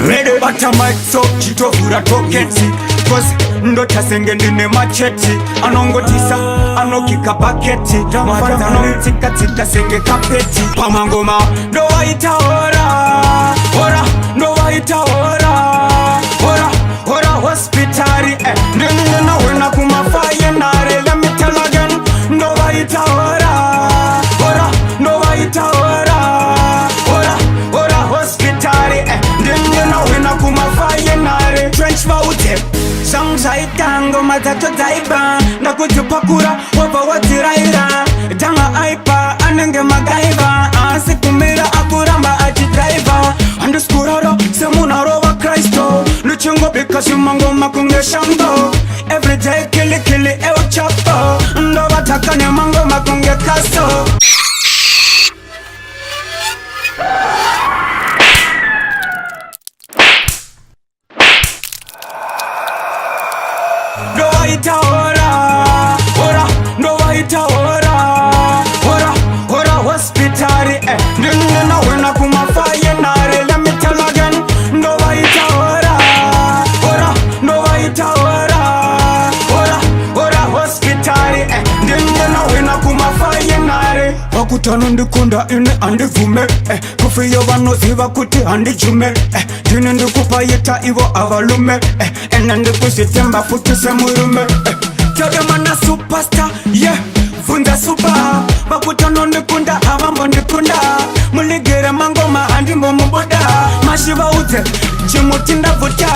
Ready bata mic so chitovura toketi cause ndota senge ndine macheti anongotisa anokika paketi mafana anomitsika tsita senge kapeti pamangoma ndo waita ora ndo waita ora hospitali ndinina wena kumafaye nare let me tell again ndo waita ora ndo waita ora hospitali ndinina wena kumafaye nare trench vaute songs aitango matatu daiba ndakutupakura wapa watiraira tanga aipa anenge magaiva asikumira akuramba achidriver andiskuroro semunaro wa Kristo luchingo bikashimango makunge shambo everyday kili euchapo ndo batakane mango makunge kaso ndo waita ora hospitali ndinina wena kumafaye nare let me tell again ndo waita ora hospitali ndinina wena kumafaye nare wakutano ndikunda ine andivume kufiyo vanoziva kuti handijume ndine ndikupayita ivo avalume ene ndikuzitemba futi semurume todemana superstar yeah funda super vakutano ndikunda avambo ndikunda muligere mangoma handimbo muboda mashiva udze chimuti ndavuta